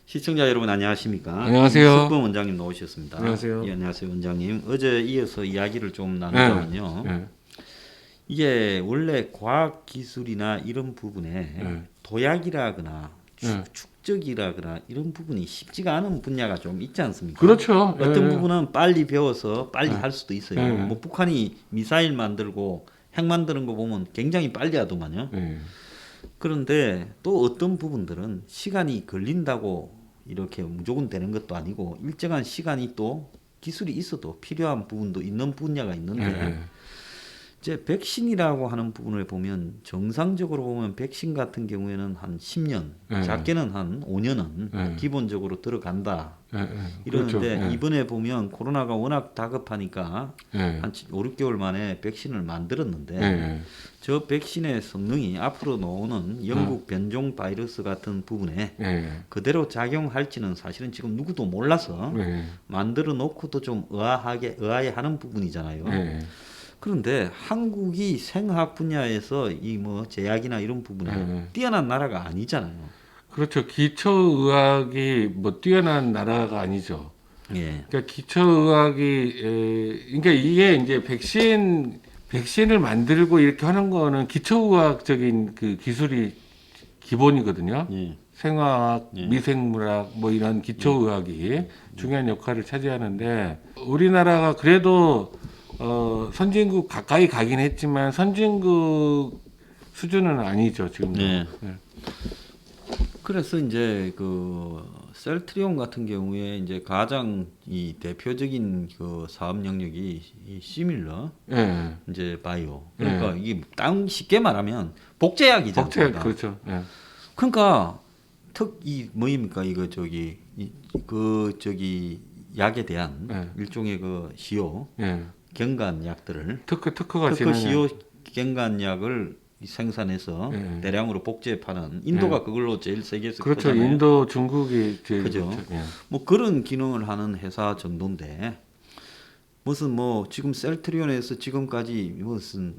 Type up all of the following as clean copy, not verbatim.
시청자 여러분 안녕하십니까? 안녕하세요. 석범 원장님 나오셨습니다. 안녕하세요. 예, 안녕하세요 원장님. 어제 이어서 이야기를 좀 나누자면요. 네. 이게 원래 과학 기술이나 이런 부분에 네. 도약이라거나 네. 축적이라거나 이런 부분이 쉽지가 않은 분야가 좀 있지 않습니까? 그렇죠. 어떤 예. 부분은 빨리 배워서 빨리 네. 할 수도 있어요. 네. 뭐 북한이 미사일 만들고 핵 만드는 거 보면 굉장히 빨리 하더만요. 예. 그런데 또 어떤 부분들은 시간이 걸린다고 이렇게 무조건 되는 것도 아니고 일정한 시간이 또 기술이 있어도 필요한 부분도 있는 분야가 있는데 예. 이제 백신이라고 하는 부분을 보면 정상적으로 보면 백신 같은 경우에는 한 10년, 네. 작게는 한 5년은 네. 기본적으로 들어간다. 예. 이러는데 그렇죠. 예. 이번에 보면 코로나가 워낙 다급하니까 예. 한 5, 6개월 만에 백신을 만들었는데 예. 저 백신의 성능이 앞으로 나오는 영국 변종 바이러스 같은 부분에 예. 그대로 작용할지는 사실은 지금 누구도 몰라서 예. 만들어 놓고도 좀 의아해하는 부분이잖아요. 예. 그런데 한국이 생화학 분야에서 이 뭐 제약이나 이런 부분에 예. 뛰어난 나라가 아니잖아요. 그렇죠. 기초의학이 뭐 뛰어난 나라가 아니죠. 예. 그러니까 기초의학이 그러니까 이게 이제 백신을 만들고 이렇게 하는 거는 기초의학적인 그 기술이 기본이거든요. 예. 생화학, 예. 미생물학 뭐 이런 기초의학이 중요한 역할을 차지하는데 우리나라가 그래도 선진국 가까이 가긴 했지만 선진국 수준은 아니죠 지금도. 네. 예. 그래서 이제 그 셀트리온 같은 경우에 이제 가장 이 대표적인 그 사업 영역이 이 시밀러 예. 이제 바이오. 그러니까 이게 땅 쉽게 말하면 복제약이잖아요. 복제 그렇죠. 예. 그러니까 이 뭐입니까 이거 저기 약에 대한 네. 일종의 그 시효 예. 경관약들을 특허가 특허 지나냐. 시효 경관약을 생산해서 예. 대량으로 복제 파는 인도가 그걸로 제일 세계에서 그렇죠. 크잖아요. 인도, 중국이 제일 그죠. 그렇죠. 예. 뭐 그런 기능을 하는 회사 정도인데 무슨 뭐 지금 셀트리온에서 지금까지 무슨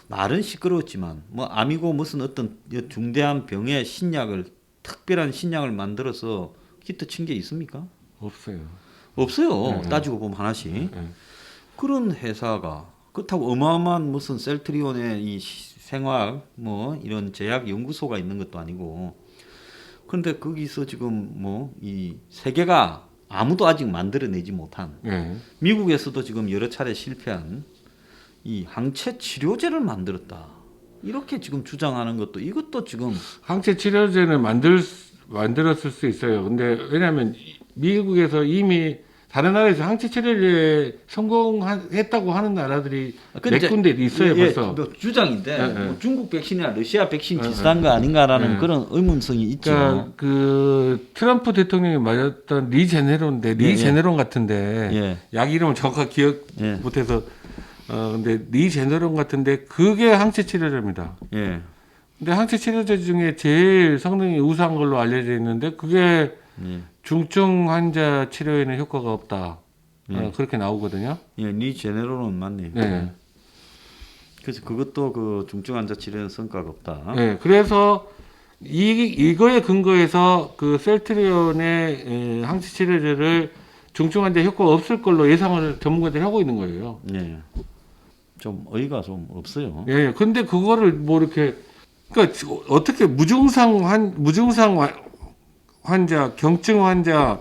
말은 시끄러웠지만 뭐 아미고 무슨 어떤 중대한 병의 신약을 특별한 신약을 만들어서 히트 친 게 있습니까? 없어요. 없어요. 따지고 보면 하나씩. 예. 그런 회사가 그렇다고 어마어마한 무슨 셀트리온의 이 생화학 뭐 이런 제약 연구소가 있는 것도 아니고 그런데 거기서 지금 뭐 이 세계가 아무도 아직 만들어내지 못한 예. 미국에서도 지금 여러 차례 실패한 이 항체 치료제를 만들었다. 이렇게 지금 주장하는 것도 이것도 지금 항체 치료제는 만들었을 수 있어요. 근데 왜냐하면 미국에서 이미 다른 나라에서 항체 치료제 성공했다고 하는 나라들이 몇 군데 있어요. 벌써. 뭐 주장인데 예, 뭐 예. 중국 백신이나 러시아 백신 비슷한 거 아닌가라는 예. 그런 의문성이 있죠. 그러니까 그 트럼프 대통령이 맞았던 리제네론인데 리제네론 같은데 예. 약 이름을 정확하게 기억 예. 못해서 근데 리제네론 같은데 그게 항체 치료제입니다. 예. 근데 항체 치료제 중에 제일 성능이 우수한 걸로 알려져 있는데 그게 예. 중증 환자 치료에는 효과가 없다. 그렇게 나오거든요. 예, 리제네론은 맞네요. 네. 그래서 그것도 그 중증 환자 치료에는 성과가 없다. 네. 그래서 이거에 근거해서 그 셀트리온의 항체 치료제를 중증 환자 효과가 없을 걸로 예상을 전문가들이 하고 있는 거예요. 예. 좀 어이가 좀 없어요. 예. 근데 그거를 뭐 이렇게 그러니까 어떻게 무증상 환자, 경증 환자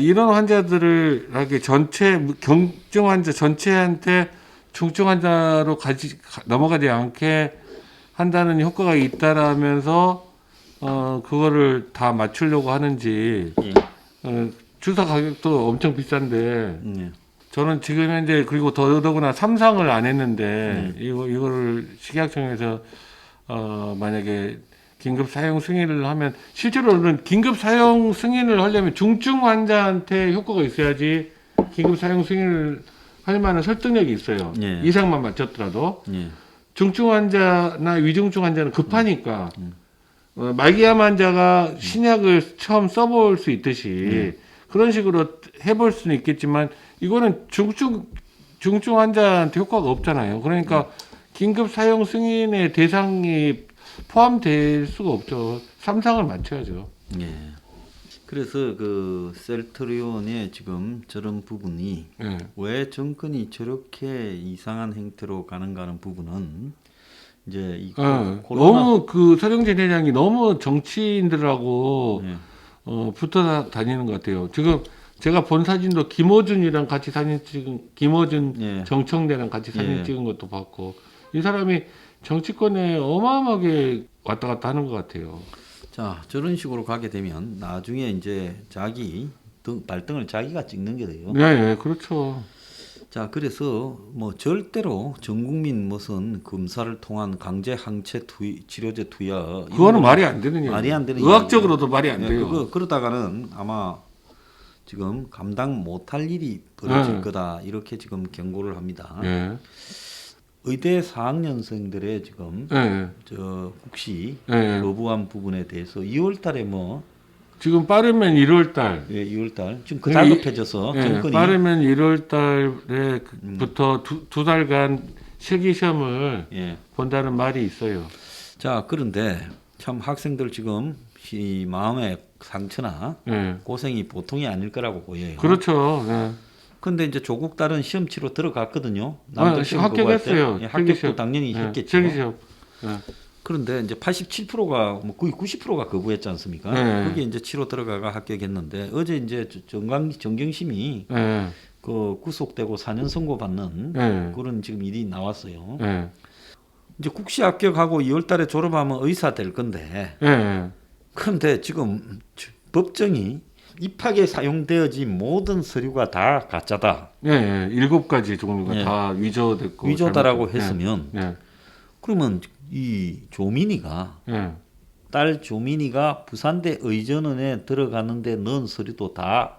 이런 환자들을 이렇게 경증 환자 전체한테 중증 환자로 넘어가지 않게 한다는 효과가 있다라면서 그거를 다 맞추려고 하는지 예. 주사 가격도 엄청 비싼데 예. 저는 지금 현재 그리고 더더구나 3상을 안 했는데 이거를 식약청에서 만약에 긴급 사용 승인을 하면 실제로는 긴급 사용 승인을 하려면 중증 환자한테 효과가 있어야지 긴급 사용 승인을 할 만한 설득력이 있어요. 예. 이상만 맞췄더라도. 예. 중증 환자나 위중증 환자는 급하니까 말기암 환자가 신약을 처음 써볼 수 있듯이 그런 식으로 해볼 수는 있겠지만 이거는 중증 환자한테 효과가 없잖아요. 그러니까 긴급 사용 승인의 대상이 포함될 수가 없죠. 3상을 맞춰야죠. 예. 그래서 그 셀트리온의 지금 저런 부분이 예. 왜 정권이 저렇게 이상한 행태로 가는가 하는 부분은 이제 이 코로나 너무 그 서령진 회장이 너무 정치인들하고 예. 붙어 다니는 것 같아요. 지금 제가 본 사진도 김어준이랑 같이 사진 찍은 김어준 예. 정청래랑 같이 사진 예. 찍은 것도 봤고 이 사람이 정치권에 어마어마하게 왔다 갔다 하는 것 같아요. 자, 저런 식으로 가게 되면 나중에 이제 자기 발등을 자기가 찍는 게 돼요. 네, 그렇죠. 자, 그래서 뭐 절대로 전 국민 무슨 검사를 통한 강제 항체 치료제 투여 그거는 말이 안 되는 얘기예요. 말이 안 되는 의학적으로도 말이 안 예, 돼요. 그러다가는 아마 지금 감당 못할 일이 벌어질 네. 거다 이렇게 지금 경고를 합니다. 예. 의대 4학년생들의 지금 예. 저 국시 예. 거부한 부분에 대해서 2월달에 뭐 지금 빠르면 1월달. 예, 2월달 지금 그 다급해져서 예, 정권이 빠르면 1월달에부터 두 달간 실기 시험을 예. 본다는 말이 있어요. 자, 그런데 참 학생들 지금 이 마음의 상처나 예. 고생이 보통이 아닐 거라고 보여요. 그렇죠. 예. 근데 이제 조국 딸은 시험 치러 들어갔거든요. 남들 시험 합격했어요. 예, 합격도 당연히 예, 했겠죠. 실기 시험. 예. 그런데 이제 87%가 뭐 거의 90%가 거부했지 않습니까? 네. 거기에 이제 치러 들어가가 합격했는데 어제 이제 정경심이 예. 그 구속되고 4년 선고 받는 예. 그런 지금 일이 나왔어요. 예. 이제 국시 합격하고 2월달에 졸업하면 의사 될 건데 예. 그런데 지금 법정이 입학에 사용되어진 모든 서류가 다 가짜다. 예. 7가지 종류가 예. 다 위조됐고 위조다라고 잘못됐- 했으면 예. 그러면 이 조민이가 예. 딸 조민이가 부산대 의전원에 들어가는데 넣은 서류도 다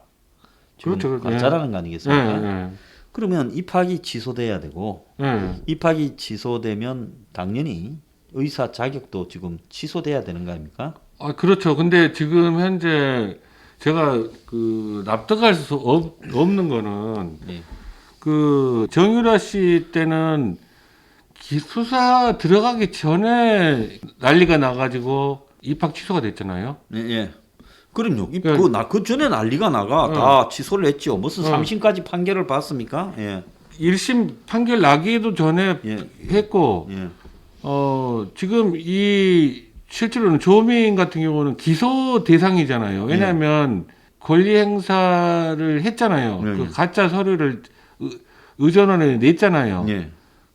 지금 그렇죠. 가짜라는 거 아니겠습니까? 예. 그러면 입학이 취소돼야 되고 예. 입학이 취소되면 당연히 의사 자격도 지금 취소돼야 되는 거 아닙니까? 아, 그렇죠. 근데 지금 현재 제가 그 납득할 수 없는 거는 예. 그 정유라 씨 때는 수사 들어가기 전에 난리가 나가지고 입학 취소가 됐잖아요. 예, 예. 그럼요. 그러니까- 그 전에 난리가 나가 다 취소를 했죠. 무슨 3심까지 판결을 받습니까? 예. 1심 판결 나기도 전에 예. 했고 예. 지금 이 실제로는 조민 같은 경우는 기소 대상이잖아요. 왜냐하면 권리 행사를 했잖아요. 네. 그 가짜 서류를 의전원에 냈잖아요. 예.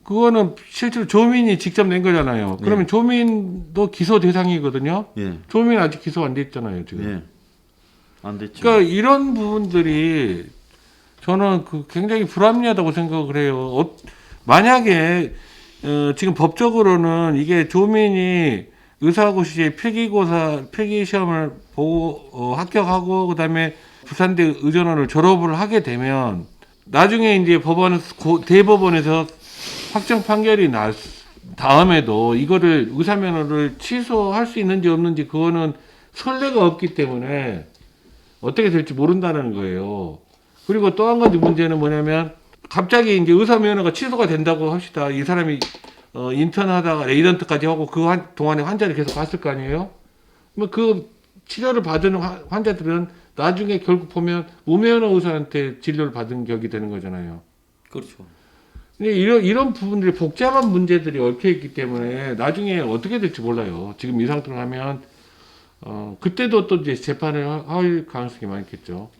그거는 실제로 조민이 직접 낸 거잖아요. 그러면 조민도 기소 대상이거든요. 예. 조민 아직 기소 안 됐잖아요, 지금. 예. 안 됐죠. 그러니까 이런 부분들이 저는 그 굉장히 불합리하다고 생각을 해요. 만약에 지금 법적으로는 이게 조민이 의사고시 필기 시험을 보고 합격하고 그다음에 부산대 의전원을 졸업을 하게 되면 나중에 이제 대법원에서 확정 판결이 날 다음에도 이거를 의사면허를 취소할 수 있는지 없는지 그거는 선례가 없기 때문에 어떻게 될지 모른다는 거예요. 그리고 또 한 가지 문제는 뭐냐면 갑자기 이제 의사면허가 취소가 된다고 합시다. 이 사람이 인턴하다가 레이던트까지 하고 그 동안에 환자를 계속 봤을 거 아니에요? 뭐 그 치료를 받은 환자들은 나중에 결국 보면 무면허 의사한테 진료를 받은 격이 되는 거잖아요. 그렇죠. 근데 이런 부분들이 복잡한 문제들이 얽혀 있기 때문에 나중에 어떻게 될지 몰라요. 지금 이 상태로 하면 그때도 또 이제 재판을 할 가능성이 많겠죠.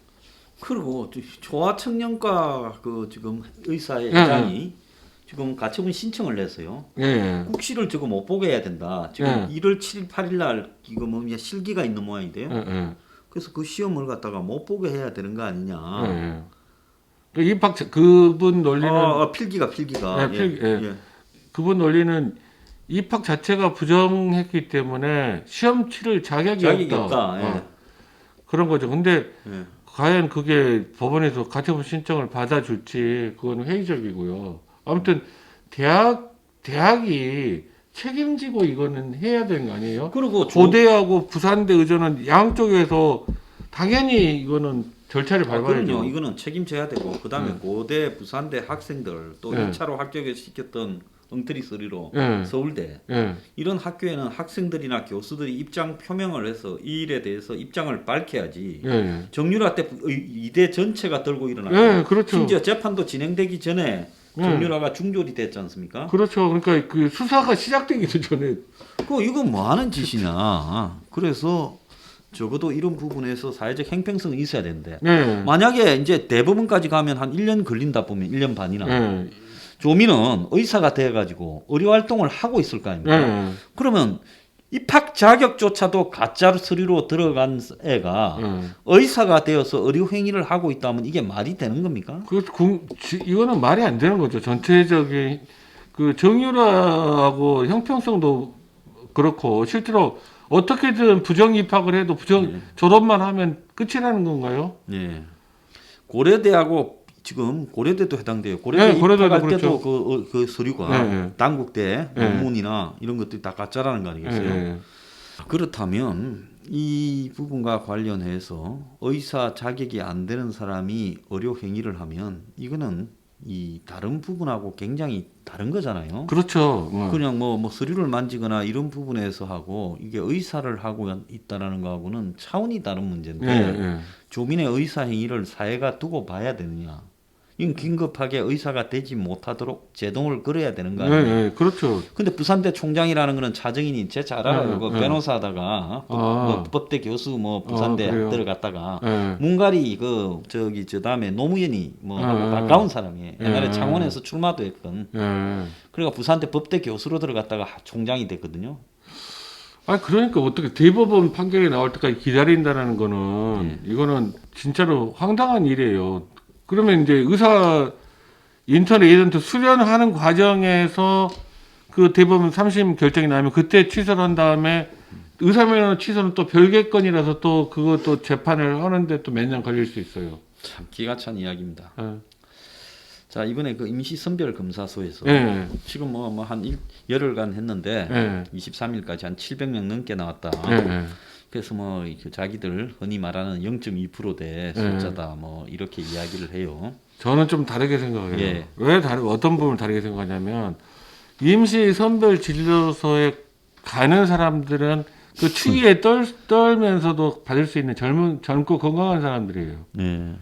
그리고 조화청년과 그 지금 의사의 회장이 지금 가처분 신청을 냈어요. 예. 국시를 지금 못 보게 해야 된다. 지금 1월 7일, 8일 날 이거 뭐 실기가 있는 모양인데요. 예. 그래서 그 시험을 갖다가 못 보게 해야 되는 거 아니냐. 예. 그 입학 그분 논리는 필기가. 예. 그분 논리는 입학 자체가 부정했기 때문에 시험 치를 자격이 없다. 예. 그런 거죠. 근데 예. 과연 그게 법원에서 가처분 신청을 받아줄지 그건 회의적이고요. 아무튼 대학이 책임지고 이거는 해야 되는 거 아니에요? 그리고 고대하고 부산대 의전은 양쪽에서 당연히 이거는 절차를 밟아야죠. 그럼요. 이거는 책임져야 되고 그다음에 고대, 부산대 학생들 또 네. 1차로 합격을 시켰던 엉터리 소리로 네. 서울대 예. 이런 학교에는 학생들이나 교수들이 입장 표명을 해서 이 일에 대해서 입장을 밝혀야지. 예. 정유라 때 이대 전체가 들고 일어나고 예, 그렇죠. 심지어 재판도 진행되기 전에 정유라가 중졸이 됐지 않습니까? 그렇죠. 그러니까 그 수사가 시작되기도 전에 이거 뭐 하는 짓이냐. 그래서 적어도 이런 부분에서 사회적 형평성이 있어야 되는데 예. 만약에 이제 대법원까지 가면 한 1년 걸린다 보면 1년 반이나 예. 조민은 의사가 돼가지고 의료 활동을 하고 있을 거 아닙니까? 예. 그러면 입학 자격조차도 가짜 서류로 들어간 애가 예. 의사가 되어서 의료 행위를 하고 있다면 이게 말이 되는 겁니까? 이거는 말이 안 되는 거죠. 전체적인 그 정유라하고 형평성도 그렇고 실제로 어떻게든 부정 입학을 해도 졸업만 하면 끝이라는 건가요? 네. 고려대하고 지금 고려대도 해당돼요. 고려대 네, 고려대도 입학할 그렇죠. 때도 그 서류가 네. 단국대 네. 논문이나 이런 것들이 다 가짜라는 거 아니겠어요? 예. 그렇다면 이 부분과 관련해서 의사 자격이 안 되는 사람이 의료 행위를 하면 이거는 이 다른 부분하고 굉장히 다른 거잖아요. 그렇죠. 그냥 뭐 서류를 만지거나 이런 부분에서 하고 이게 의사를 하고 있다라는 거하고는 차원이 다른 문제인데 예. 조민의 의사 행위를 사회가 두고 봐야 되느냐? 이건 긴급하게 의사가 되지 못하도록 제동을 걸어야 되는 거 아니에요? 예. 그렇죠. 근데 부산대 총장이라는 거는 차정인이 제 잘 알아요. 그 네. 변호사다가 뭐 법대 교수 뭐 부산대 그래요? 들어갔다가 예. 문갈이 저 다음에 노무현이 뭐 하고 가까운 사람이에요. 옛날에 창원에서 출마도 했건. 예. 그러니까 부산대 법대 교수로 들어갔다가 총장이 됐거든요. 그러니까 어떻게 대법원 판결이 나올 때까지 기다린다는 거는 이거는 진짜로 황당한 일이에요. 그러면 이제 의사 인턴 에이전트 수련하는 과정에서 그 대법원 3심 결정이 나면 그때 취소를 한 다음에 의사면허 취소는 또 별개 건이라서 또 그것도 재판을 하는데 또 몇 년 걸릴 수 있어요. 참 기가 찬 이야기입니다. 예. 자 이번에 그 임시선별검사소에서 예. 지금 뭐 한 열흘간 했는데 예. 23일까지 한 700명 넘게 나왔다. 예. 그래서 뭐 자기들 흔히 말하는 0.2%대 숫자다 뭐 이렇게 이야기를 해요. 저는 좀 다르게 생각해요. 예. 어떤 부분을 다르게 생각하냐면 임시 선별 진료소에 가는 사람들은 그 추위에 떨면서도 받을 수 있는 젊고 건강한 사람들이에요. 네.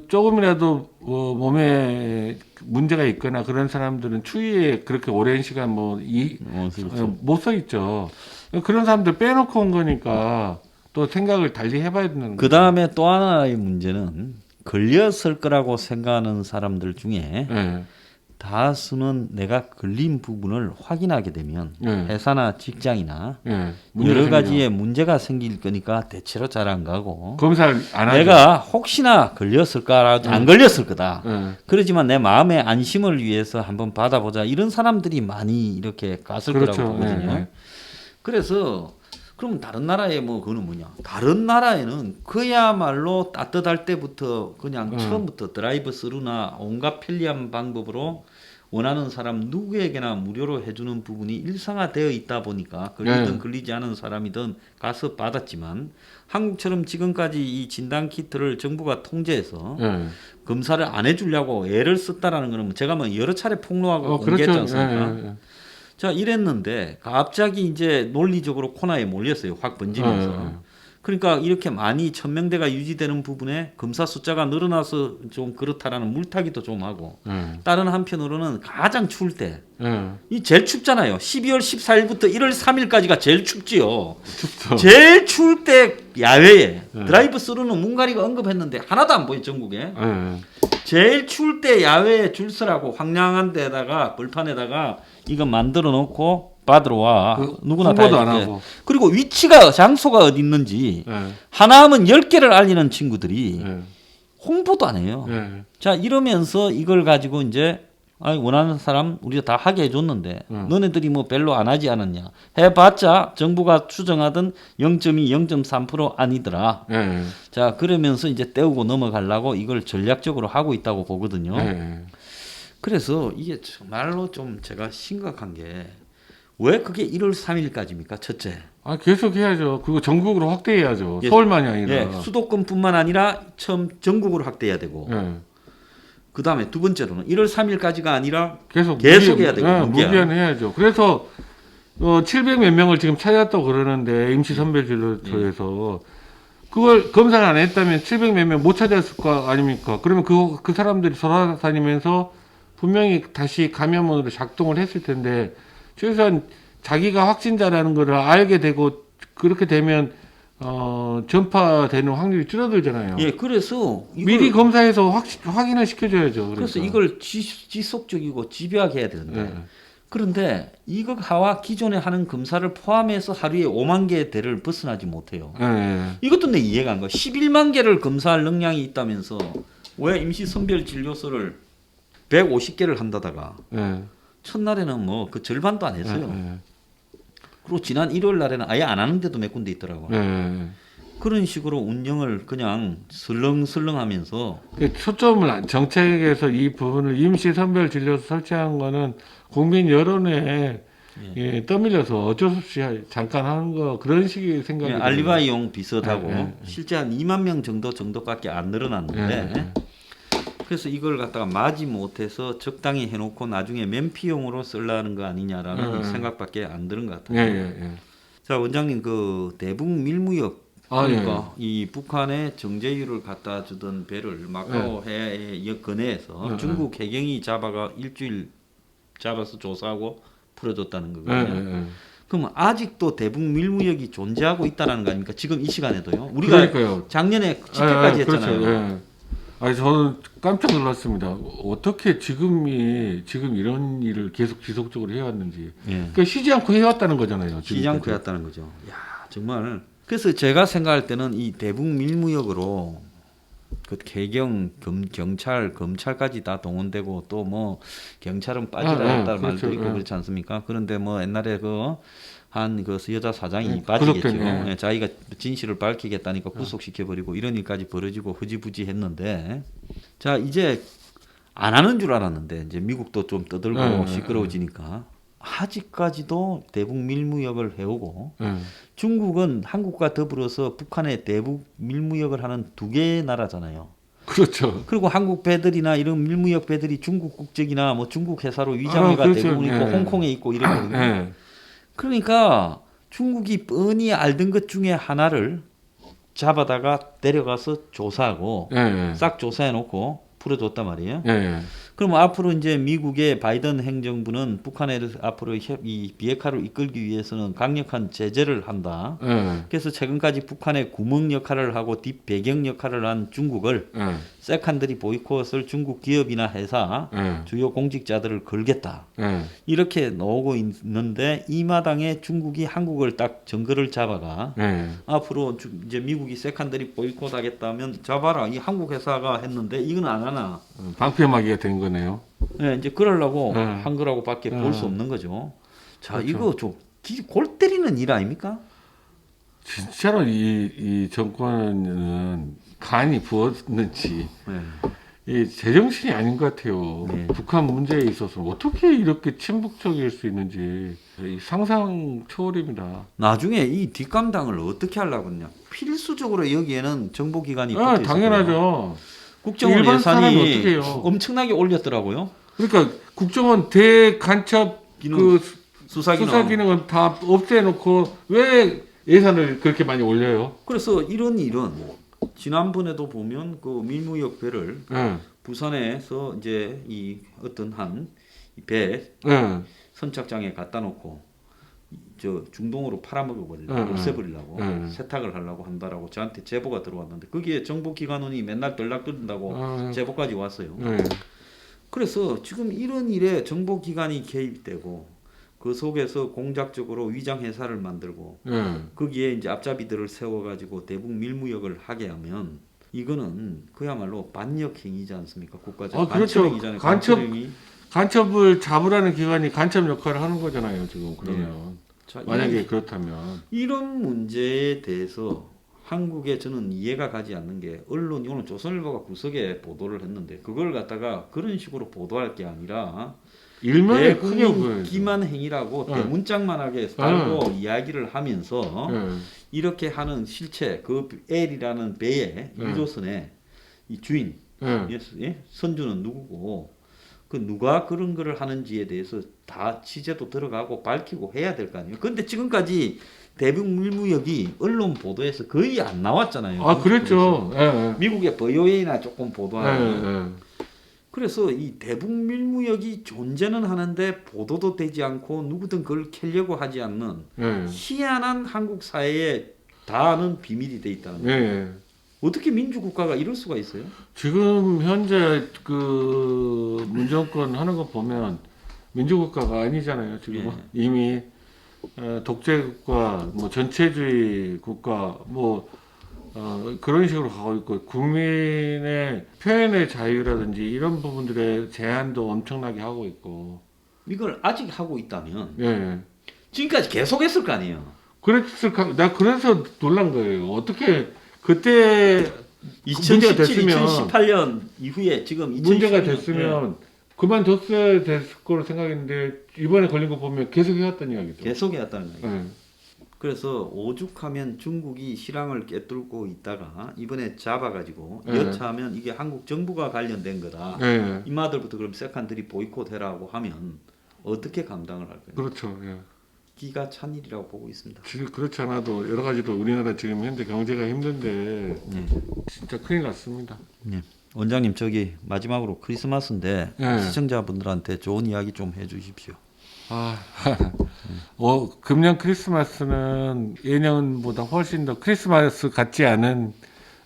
조금이라도 몸에 문제가 있거나 그런 사람들은 추위에 그렇게 오랜 시간 그렇죠. 못 서 있죠. 그런 사람들 빼놓고 온 거니까 또 생각을 달리 해봐야 되는 그 다음에 또 하나의 문제는 걸렸을 거라고 생각하는 사람들 중에 예. 다수는 내가 걸린 부분을 확인하게 되면 회사나 직장이나 여러 가지의 문제가 생길 거니까 대체로 잘 안 가고 검사를 안 하죠. 내가 혹시나 걸렸을까 안 걸렸을 거다. 예. 그러지만 내 마음의 안심을 위해서 한번 받아보자 이런 사람들이 많이 이렇게 갔을 그렇죠. 거라고 보거든요. 예. 그래서 그럼 다른 나라에 뭐 그거는 뭐냐? 다른 나라에는 그야말로 따뜻할 때부터 그냥 처음부터 드라이브 스루나 온갖 편리한 방법으로 원하는 사람 누구에게나 무료로 해주는 부분이 일상화되어 있다 보니까 걸리든 걸리지 않은 사람이든 가서 받았지만 한국처럼 지금까지 이 진단 키트를 정부가 통제해서 검사를 안 해주려고 애를 썼다라는 거는 제가 뭐 여러 차례 폭로하고 공개했지 그렇죠. 않습니까? 자 이랬는데 갑자기 이제 논리적으로 코너에 몰렸어요. 확 번지면서. 그러니까 이렇게 많이 1000명대가 유지되는 부분에 검사 숫자가 늘어나서 좀 그렇다라는 물타기도 좀 하고 다른 한편으로는 가장 추울 때 이 제일 춥잖아요. 12월 14일부터 1월 3일까지가 제일 춥지요. 춥죠. 제일 추울 때 야외에 드라이브 스루는 문가리가 언급했는데 하나도 안 보여 전국에. 제일 추울 때 야외에 줄 서라고 황량한 데다가 벌판에다가 이거 만들어 놓고 받으러 와. 누구나 다 홍보도 안 이렇게. 하고. 그리고 위치가 장소가 어디 있는지 하나 하면 10개를 알리는 친구들이 홍보도 안 해요. 자 이러면서 이걸 가지고 이제 아니 원하는 사람 우리가 다 하게 해줬는데 너네들이 뭐 별로 안 하지 않았냐 해봤자 정부가 추정하던 0.2, 0.3% 아니더라. 예. 자 그러면서 이제 떼우고 넘어가려고 이걸 전략적으로 하고 있다고 보거든요. 예. 그래서 이게 정말로 좀 제가 심각한 게 왜 그게 1월 3일까지입니까? 첫째. 아 계속 해야죠. 그거 전국으로 확대해야죠. 예. 서울만이 아니라. 예, 수도권뿐만 아니라 처음 전국으로 확대해야 되고 예. 그 다음에 두 번째로는 1월 3일까지가 아니라 계속 해야 되고 무기한 해야죠. 그래서 700 몇 명을 지금 찾았다고 그러는데 임시 선별진료소에서 그걸 검사를 안 했다면 700 몇 명 못 찾았을 거 아닙니까? 그러면 그 사람들이 돌아다니면서 분명히 다시 감염원으로 작동을 했을 텐데 최소한 자기가 확진자라는 걸 알게 되고 그렇게 되면 전파되는 확률이 줄어들잖아요. 예, 그래서 미리 검사해서 확인을 시켜줘야죠. 그래서 그러니까. 이걸 지속적이고 집요하게 해야 되는데 네. 그런데 이거와 기존에 하는 검사를 포함해서 하루에 5만 개대를 벗어나지 못해요. 네. 이것도 내 이해가 안 가. 11만 개를 검사할 능량이 있다면서 왜 임시 선별 진료소를 150개를 한다다가 네. 첫날에는 뭐 그 절반도 안 했어요. 네. 그리고 지난 일요일 날에는 아예 안 하는데도 몇 군데 있더라고. 네. 그런 식으로 운영을 그냥 설렁설렁하면서 초점을 정책에서 이 부분을 임시 선별 진료소 설치한 거는 국민 여론에 떠밀려서 어쩔 수 없이 잠깐 하는 거 그런 식의 생각이 들어요. 알리바이용 비슷하고 네. 실제 한 2만 명 정도밖에 안 늘어났는데 네. 그래서 이걸 갖다가 마지 못해서 적당히 해놓고 나중에 면피용으로 쓰려는 거 아니냐라는 생각밖에 안 드는 것 같아요. 예. 자 원장님 그 대북 밀무역 그러니까 이 북한에 정제유를 갖다 주던 배를 마카오 해에 건해에서 중국 해경이 잡아가 일주일 잡아서 조사하고 풀어줬다는 거거든요. 그럼 아직도 대북 밀무역이 존재하고 있다는 거 아닙니까? 지금 이 시간에도요. 우리가 그러니까요. 작년에 집회까지 했잖아요. 그렇죠. 아니 저는 깜짝 놀랐습니다. 어떻게 지금 이런 일을 계속 지속적으로 해왔는지. 그러니까 쉬지 않고 해왔다는 거잖아요. 쉬지 않고 해왔다는 거죠. 야 정말. 그래서 제가 생각할 때는 이 대북 밀무역으로 그 개경, 경찰, 검찰까지 다 동원되고 또 뭐 경찰은 빠지라 했다는 말도 그렇죠. 있고 그렇지 않습니까? 그런데 뭐 옛날에 그 여자 사장이 구속된, 빠지겠죠. 자기가 진실을 밝히겠다니까 구속시켜버리고 이런 일까지 벌어지고 흐지부지했는데 자 이제 안 하는 줄 알았는데 이제 미국도 좀 떠들고 시끄러워지니까 아직까지도 대북 밀무역을 해오고 중국은 한국과 더불어서 북한의 대북 밀무역을 하는 두 개의 나라잖아요. 그렇죠. 그리고 한국 배들이나 이런 밀무역 배들이 중국 국적이나 뭐 중국 회사로 위장해가 그렇죠. 대부분 있고 홍콩에 있고 이러거든요. 그러니까 중국이 뻔히 알던 것 중에 하나를 잡아다가 데려가서 조사하고 싹 조사해놓고 풀어줬단 말이에요. 그럼 앞으로 이제 미국의 바이든 행정부는 북한에 앞으로 이 비핵화를 이끌기 위해서는 강력한 제재를 한다. 그래서 최근까지 북한의 구멍 역할을 하고 뒷배경 역할을 한 중국을 세컨더리 보이콧을 중국 기업이나 회사 주요 공직자들을 걸겠다. 이렇게 나오고 있는데 이 마당에 중국이 한국을 딱 정거를 잡아가 앞으로 이제 미국이 세컨더리 보이콧하겠다면 잡아라 이 한국 회사가 했는데 이건 안 하나. 방패막이가 된 거네요. 네, 이제 그러려고 한 거라고밖에 볼 수 없는 거죠. 자, 그렇죠. 이거 좀 골 때리는 일 아닙니까? 진짜로 이 정권은 간이 부었는지 이 제정신이 아닌 것 같아요. 북한 문제에 있어서 어떻게 이렇게 친북적일 수 있는지 상상 초월입니다. 나중에 이 뒷감당을 어떻게 하려고 했냐? 필수적으로 여기에는 정보기관이 붙어 있어요. 당연하죠. 국정원 일반 사람이 예산이 어떻게 해요? 엄청나게 올렸더라고요. 그러니까 국정원 대간첩 기능, 그 수사 기능은 다 없애놓고 왜 예산을 그렇게 많이 올려요? 그래서 이런 일은 지난번에도 보면 그 밀무역 배를 부산에서 이제 이 어떤 한 배 선착장에 갖다 놓고 저 중동으로 팔아먹어버리려고 없애버리려고 세탁을 하려고 한다라고 저한테 제보가 들어왔는데 거기에 정보기관원이 맨날 들락거린다고 제보까지 왔어요. 그래서 지금 이런 일에 정보기관이 개입되고 그 속에서 공작적으로 위장회사를 만들고 거기에 이제 앞잡이들을 세워가지고 대북 밀무역을 하게 하면 이거는 그야말로 반역행위지 않습니까? 국가적 그렇죠. 간첩행위잖아요. 간첩행위. 간첩을 잡으라는 기관이 간첩 역할을 하는 거잖아요, 지금. 그러면 자, 만약에 그렇다면 이런 문제에 대해서 한국에 저는 이해가 가지 않는 게 언론이 오늘 조선일보가 구석에 보도를 했는데 그걸 갖다가 그런 식으로 보도할 게 아니라 일면에 크게 대국민 보여요. 기만 행위라고 네. 대문짝만하게 달고 이야기를 하면서 네. 이렇게 하는 실체 그 L이라는 배의 네. 유조선의 이 주인 네. 예? 선주는 누구고 그 누가 그런 거를 하는지에 대해서 다 취재도 들어가고 밝히고 해야 될 거 아니에요. 근데 지금까지 대북물무역이 언론 보도에서 거의 안 나왔잖아요. 아, 그랬죠. 예, 예. 미국의 VOA나 조금 예, 보도하고 예. 그래서 이 대북밀무역이 존재는 하는데 보도도 되지 않고 누구든 그걸 캐려고 하지 않는 예. 희한한 한국 사회에 다 아는 비밀이 돼 있다는 예, 거예요. 예. 어떻게 민주국가가 이럴 수가 있어요? 지금 현재 그 문정권 하는 거 보면 민주국가가 아니잖아요. 지금 예. 이미 독재국가, 뭐 전체주의 국가, 뭐 그런 식으로 가고 있고 국민의 표현의 자유라든지 이런 부분들의 제한도 엄청나게 하고 있고. 이걸 아직 하고 있다면 예. 지금까지 계속 했을 거 아니에요. 나 그래서 놀란 거예요. 어떻게 그때 문제가 2017, 됐으면 2018년 이후에 지금 2016년, 문제가 됐으면 그만뒀어야 됐을 거로 생각했는데 이번에 걸린 거 보면 계속 해왔다는 이야기죠. 계속 해왔다는 거예요. 예. 그래서 오죽하면 중국이 실황을 꿰뚫고 있다가 이번에 잡아가지고 네. 여차하면 이게 한국 정부가 관련된 거다. 예. 이마들부터 그럼 세컨들이 보이콧해라고 하면 어떻게 감당을 할 거예요? 그렇죠. 예. 기가 찬 일이라고 보고 있습니다. 지금 그렇지 않아도 여러 가지로 우리나라 지금 현재 경제가 힘든데 네. 진짜 큰일 났습니다. 네. 원장님 저기 마지막으로 크리스마스인데 네. 시청자분들한테 좋은 이야기 좀 해주십시오. 아, 금년 크리스마스는 예년보다 훨씬 더 크리스마스 같지 않은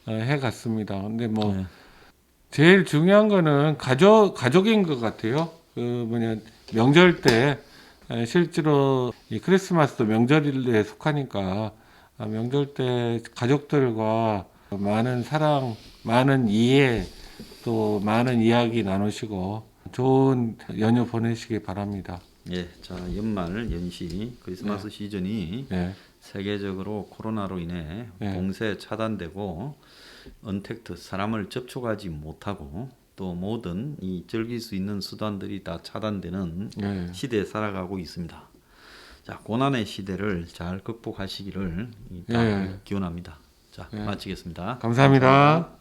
해 같습니다. 근데 뭐 네. 제일 중요한 거는 가족인 것 같아요. 그 명절 때 실제로 이 크리스마스도 명절에 속하니까 명절 때 가족들과 많은 사랑, 많은 이해, 또 많은 이야기 나누시고 좋은 연휴 보내시기 바랍니다. 예, 자 연말 연시 크리스마스 시즌이 네. 세계적으로 코로나로 인해 네. 공세 차단되고 언택트 사람을 접촉하지 못하고 또 모든 이 즐길 수 있는 수단들이 다 차단되는 네. 시대에 살아가고 있습니다. 자 고난의 시대를 잘 극복하시기를 네. 기원합니다. 자 네. 마치겠습니다. 감사합니다.